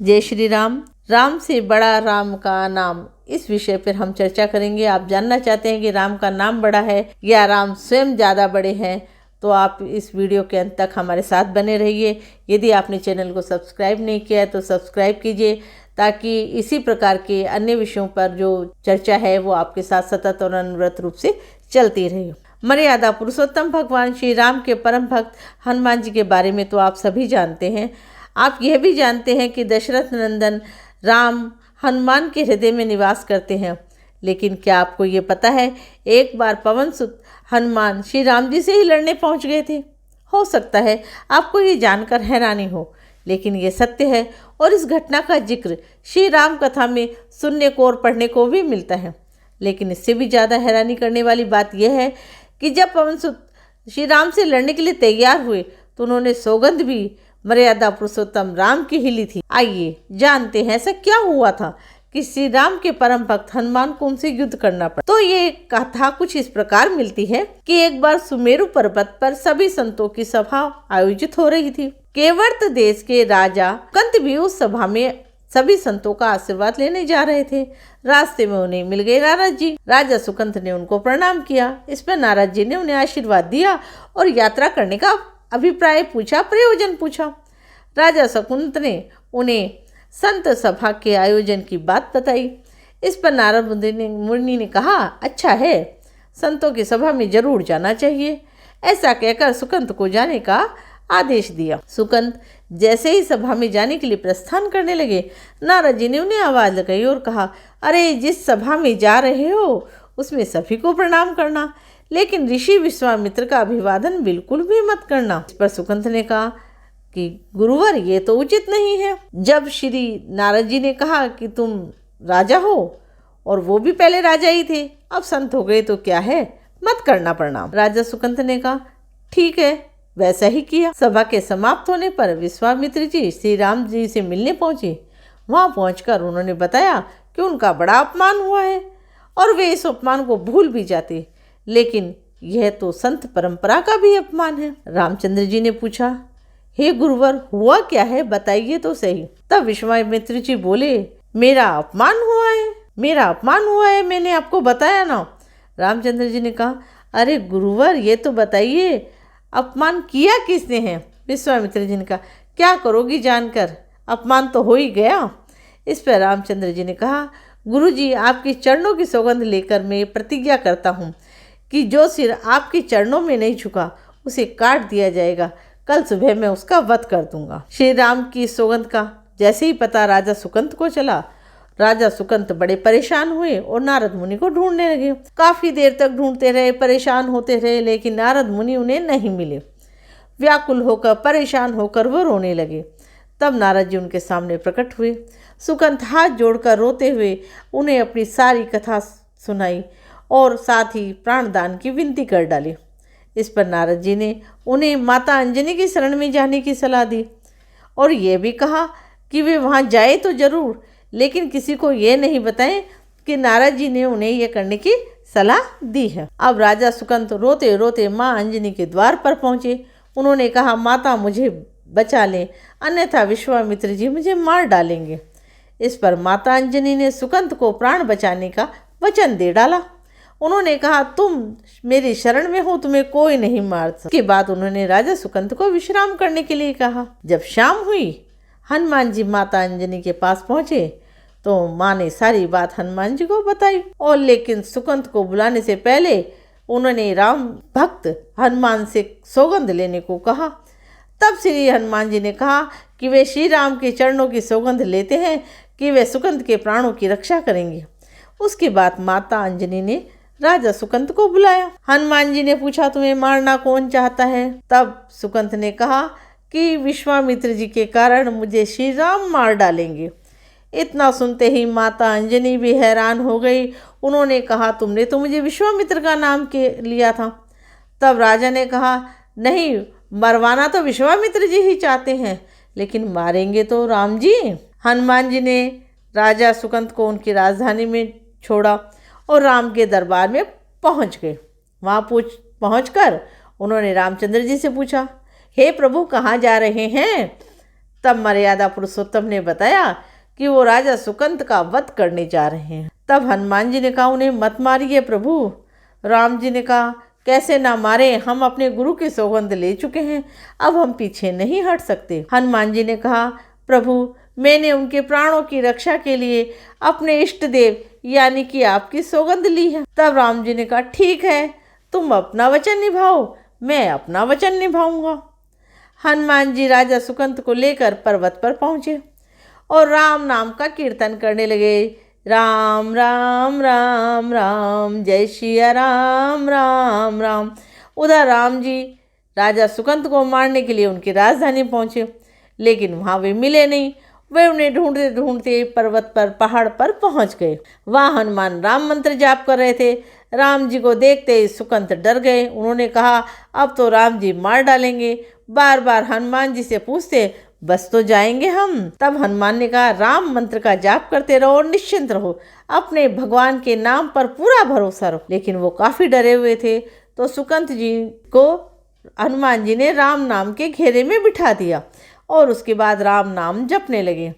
जय श्री राम। राम से बड़ा राम का नाम, इस विषय पर हम चर्चा करेंगे। आप जानना चाहते हैं कि राम का नाम बड़ा है या राम स्वयं ज़्यादा बड़े हैं, तो आप इस वीडियो के अंत तक हमारे साथ बने रहिए। यदि आपने चैनल को सब्सक्राइब नहीं किया है तो सब्सक्राइब कीजिए, ताकि इसी प्रकार के अन्य विषयों पर जो चर्चा है वो आपके साथ सतत और अनवरत रूप से चलती रहे। मर्यादा पुरुषोत्तम भगवान श्री राम के परम भक्त हनुमान जी के बारे में तो आप सभी जानते हैं। आप यह भी जानते हैं कि दशरथ नंदन राम हनुमान के हृदय में निवास करते हैं। लेकिन क्या आपको ये पता है, एक बार पवन सुत हनुमान श्री राम जी से ही लड़ने पहुंच गए थे। हो सकता है आपको ये जानकर हैरानी हो, लेकिन ये सत्य है और इस घटना का जिक्र श्री राम कथा में सुनने को और पढ़ने को भी मिलता है। लेकिन इससे भी ज़्यादा हैरानी करने वाली बात यह है कि जब पवन सुत श्री राम से लड़ने के लिए तैयार हुए तो उन्होंने सौगंध भी मर्यादा पुरुषोत्तम राम की ही ली थी। आइए जानते हैं ऐसा क्या हुआ था कि श्री राम के परम भक्त हनुमान को उनसे युद्ध करना पड़ा। तो ये कथा कुछ इस प्रकार मिलती है कि एक बार सुमेरु पर्वत पर सभी संतों की सभा आयोजित हो रही थी। केवर्त देश के राजा कंत भी उस सभा में सभी संतों का आशीर्वाद लेने जा रहे थे। रास्ते में उन्हें मिल गए नारद जी। राजा सुकंत ने उनको प्रणाम किया। इस पर नारद जी ने उन्हें आशीर्वाद दिया और यात्रा करने का अभिप्राय पूछा, प्रयोजन पूछा। राजा सुकंत ने उन्हें संत सभा के आयोजन की बात बताई। इस पर नारद मुनि ने कहा, अच्छा है, संतों की सभा में जरूर जाना चाहिए। ऐसा कहकर सुकंत को जाने का आदेश दिया। सुकंत जैसे ही सभा में जाने के लिए प्रस्थान करने लगे, नारद जी ने उन्हें आवाज लगाई और कहा, अरे जिस सभा में जा रहे हो उसमें सभी को प्रणाम करना, लेकिन ऋषि विश्वामित्र का अभिवादन बिल्कुल भी मत करना। इस पर सुकंत ने कहा कि गुरुवर, ये तो उचित नहीं है। जब श्री नारद जी ने कहा कि तुम राजा हो और वो भी पहले राजा ही थे, अब संत हो गए तो क्या है, मत करना प्रणाम। राजा सुकंत ने कहा, ठीक है, वैसा ही किया। सभा के समाप्त होने पर विश्वामित्र जी श्री राम जी से मिलने पहुंचे। वहां पहुंचकर उन्होंने बताया कि उनका बड़ा अपमान हुआ है और वे इस अपमान को भूल भी जाते, लेकिन यह तो संत परंपरा का भी अपमान है। रामचंद्र जी ने पूछा, हे गुरुवर, हुआ क्या है, बताइए तो सही। तब विश्वामित्र जी बोले, मेरा अपमान हुआ है, मैंने आपको बताया ना। रामचंद्र जी ने कहा, अरे गुरुवर, ये तो बताइए, अपमान किया किसने है। विश्वामित्र जी ने कहा, क्या करोगी जानकर, अपमान तो हो ही गया। इस पर रामचंद्र जी ने कहा, गुरु जी, आपकी चरणों की सौगंध लेकर मैं प्रतिज्ञा करता हूँ कि जो सिर आपके चरणों में नहीं झुका उसे काट दिया जाएगा। कल सुबह मैं उसका वध कर दूंगा। श्री राम की सौगंध का जैसे ही पता राजा सुकंत को चला, राजा सुकंत बड़े परेशान हुए और नारद मुनि को ढूंढने लगे। काफी देर तक ढूंढते रहे, परेशान होते रहे, लेकिन नारद मुनि उन्हें नहीं मिले। व्याकुल होकर, परेशान होकर वो रोने लगे। तब नारद जी उनके सामने प्रकट हुए। सुकंत हाथ जोड़कर रोते हुए उन्हें अपनी सारी कथा सुनाई और साथ ही प्राणदान की विनती कर डाली। इस पर नारद जी ने उन्हें माता अंजनी की शरण में जाने की सलाह दी और यह भी कहा कि वे वहां जाए तो जरूर, लेकिन किसी को ये नहीं बताएं कि नारद जी ने उन्हें यह करने की सलाह दी है। अब राजा सुकंत रोते रोते माँ अंजनी के द्वार पर पहुंचे। उन्होंने कहा, माता मुझे बचा लें, अन्यथा विश्वामित्र जी मुझे मार डालेंगे। इस पर माता अंजनी ने सुकंत को प्राण बचाने का वचन दे डाला। उन्होंने कहा, तुम मेरी शरण में हो, तुम्हें कोई नहीं मार सकता। इसके बाद उन्होंने राजा सुकंत को विश्राम करने के लिए कहा। जब शाम हुई, हनुमान जी माता अंजनी के पास पहुंचे तो माँ ने सारी बात हनुमान जी को बताई, और लेकिन सुकंत को बुलाने से पहले उन्होंने राम भक्त हनुमान से सौगंध लेने को कहा। तब श्री हनुमान जी ने कहा कि वे श्री राम के चरणों की सौगंध लेते हैं कि वे सुकंत के प्राणों की रक्षा करेंगे। उसके बाद माता अंजनी ने राजा सुकंत को बुलाया। हनुमान जी ने पूछा, तुम्हें मारना कौन चाहता है। तब सुकंत ने कहा कि विश्वामित्र जी के कारण मुझे श्री राम मार डालेंगे। इतना सुनते ही माता अंजनी भी हैरान हो गई। उन्होंने कहा, तुमने तो मुझे विश्वामित्र का नाम के लिया था। तब राजा ने कहा, नहीं, मरवाना तो विश्वामित्र जी ही चाहते हैं, लेकिन मारेंगे तो राम जी। हनुमान जी ने राजा सुकंत को उनकी राजधानी में छोड़ा और राम के दरबार में पहुंच गए। वहाँ पहुंचकर उन्होंने रामचंद्र जी से पूछा, हे प्रभु, कहाँ जा रहे हैं। तब मर्यादा पुरुषोत्तम ने बताया कि वो राजा सुकंत का वध करने जा रहे हैं। तब हनुमान जी ने कहा, उन्हें मत मारिए प्रभु। राम जी ने कहा, कैसे ना मारे, हम अपने गुरु की सौगंध ले चुके हैं, अब हम पीछे नहीं हट सकते। हनुमान जी ने कहा, प्रभु मैंने उनके प्राणों की रक्षा के लिए अपने इष्ट देव यानी कि आपकी सौगंध ली है। तब राम जी ने कहा, ठीक है, तुम अपना वचन निभाओ, मैं अपना वचन निभाऊंगा। हनुमान जी राजा सुकंत को लेकर पर्वत पर पहुंचे और राम नाम का कीर्तन करने लगे। राम राम राम राम, जय सिया राम राम राम। उधर राम जी राजा सुकंत को मारने के लिए उनकी राजधानी पहुंचे, लेकिन वहां वे मिले नहीं। वे उन्हें ढूंढते ढूंढते पर्वत पर पहाड़ पर पहुंच गए। वहां हनुमान राम मंत्र जाप कर रहे थे। राम जी को देखते ही सुकंत डर गए। उन्होंने कहा, अब तो राम जी मार डालेंगे। बार बार हनुमान जी से पूछते, बस तो जाएंगे हम। तब हनुमान ने कहा, राम मंत्र का जाप करते रहो और निश्चिंत रहो, अपने भगवान के नाम पर पूरा भरोसा रखो। लेकिन वो काफी डरे हुए थे, तो सुकंत जी को हनुमान जी ने राम नाम के घेरे में बिठा दिया और उसके बाद राम नाम जपने लगे।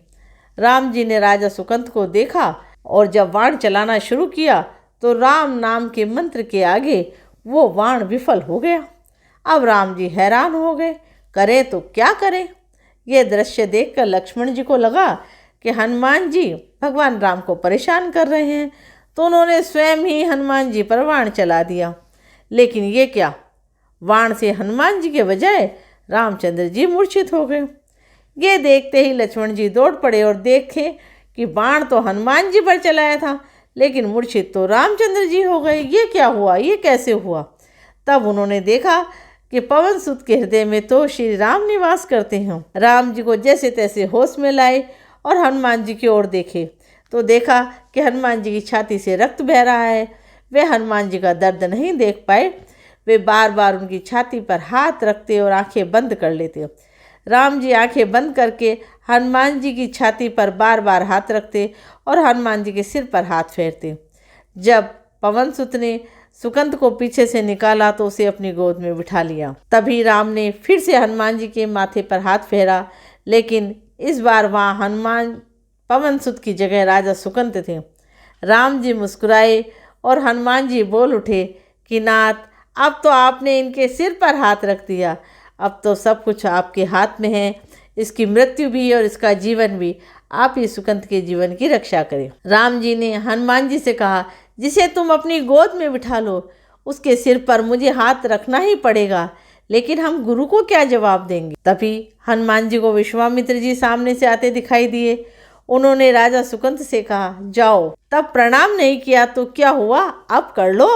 राम जी ने राजा सुकंत को देखा और जब बाण चलाना शुरू किया तो राम नाम के मंत्र के आगे वो बाण विफल हो गया। अब राम जी हैरान हो गए, करें तो क्या करें। ये दृश्य देखकर लक्ष्मण जी को लगा कि हनुमान जी भगवान राम को परेशान कर रहे हैं, तो उन्होंने स्वयं ही हनुमान जी पर बाण चला दिया। लेकिन ये क्या, बाण से हनुमान जी के बजाय रामचंद्र जी मूर्छित हो गए। ये देखते ही लक्ष्मण जी दौड़ पड़े और देखे कि बाण तो हनुमान जी पर चलाया था, लेकिन मूर्छित तो रामचंद्र जी हो गए। ये क्या हुआ, ये कैसे हुआ। तब उन्होंने देखा कि पवन सुत के हृदय में तो श्री राम निवास करते हैं। राम जी को जैसे तैसे होश में लाए और हनुमान जी की ओर देखे तो देखा कि हनुमान जी की छाती से रक्त बह रहा है। वे हनुमान जी का दर्द नहीं देख पाए। वे बार बार उनकी छाती पर हाथ रखते और आंखें बंद कर लेते। राम जी आंखें बंद करके हनुमान जी की छाती पर बार बार हाथ रखते और हनुमान जी के सिर पर हाथ फेरते। जब पवन सुत ने सुकंत को पीछे से निकाला तो उसे अपनी गोद में बिठा लिया। तभी राम ने फिर से हनुमान जी के माथे पर हाथ फेरा, लेकिन इस बार वहाँ हनुमान पवन सुत की जगह राजा सुकंत थे। राम जी मुस्कुराए और हनुमान जी बोल उठे कि नाथ, अब तो आपने इनके सिर पर हाथ रख दिया, अब तो सब कुछ आपके हाथ में है। इसकी मृत्यु भी और इसका जीवन भी, आप ही सुकंत के जीवन की रक्षा करें। राम जी ने हनुमान जी से कहा, जिसे तुम अपनी गोद में बिठा लो उसके सिर पर मुझे हाथ रखना ही पड़ेगा, लेकिन हम गुरु को क्या जवाब देंगे। तभी हनुमान जी को विश्वामित्र जी सामने से आते दिखाई दिए। उन्होंने राजा सुकंत से कहा, जाओ। तब प्रणाम नहीं किया तो क्या हुआ, अब कर लो,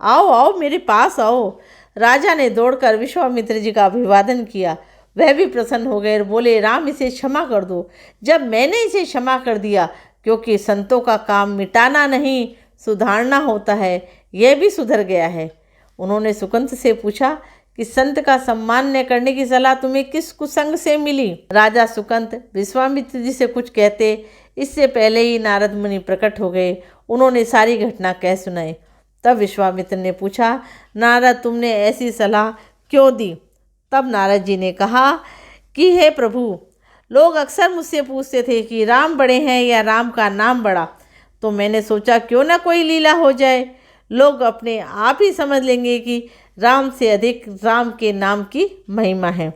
आओ आओ मेरे पास आओ। राजा ने दौड़कर विश्वामित्र जी का अभिवादन किया। वह भी प्रसन्न हो गए और बोले, राम इसे क्षमा कर दो। जब मैंने इसे क्षमा कर दिया, क्योंकि संतों का काम मिटाना नहीं सुधारना होता है, यह भी सुधर गया है। उन्होंने सुकंत से पूछा कि संत का सम्मान न करने की सलाह तुम्हें किस कुसंग से मिली। राजा सुकंत विश्वामित्र जी से कुछ कहते इससे पहले ही नारद मुनि प्रकट हो गए। उन्होंने सारी घटना कह सुनाई। तब विश्वामित्र ने पूछा, नारद तुमने ऐसी सलाह क्यों दी। तब नारद जी ने कहा कि हे प्रभु, लोग अक्सर मुझसे पूछते थे कि राम बड़े हैं या राम का नाम बड़ा, तो मैंने सोचा क्यों ना कोई लीला हो जाए, लोग अपने आप ही समझ लेंगे कि राम से अधिक राम के नाम की महिमा है।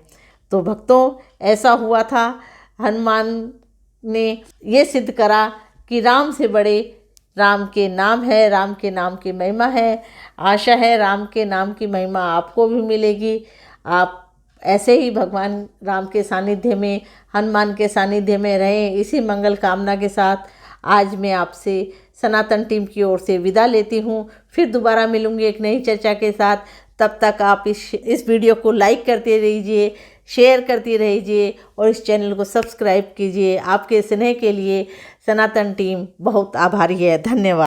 तो भक्तों, ऐसा हुआ था। हनुमान ने ये सिद्ध करा कि राम से बड़े राम के नाम है, राम के नाम की महिमा है। आशा है राम के नाम की महिमा आपको भी मिलेगी। आप ऐसे ही भगवान राम के सानिध्य में, हनुमान के सानिध्य में रहें। इसी मंगल कामना के साथ आज मैं आपसे सनातन टीम की ओर से विदा लेती हूँ। फिर दोबारा मिलूँगी एक नई चर्चा के साथ। तब तक आप इस वीडियो को लाइक करते रहिए, शेयर करती रहिए और इस चैनल को सब्सक्राइब कीजिए। आपके स्नेह के लिए सनातन टीम बहुत आभारी है। धन्यवाद।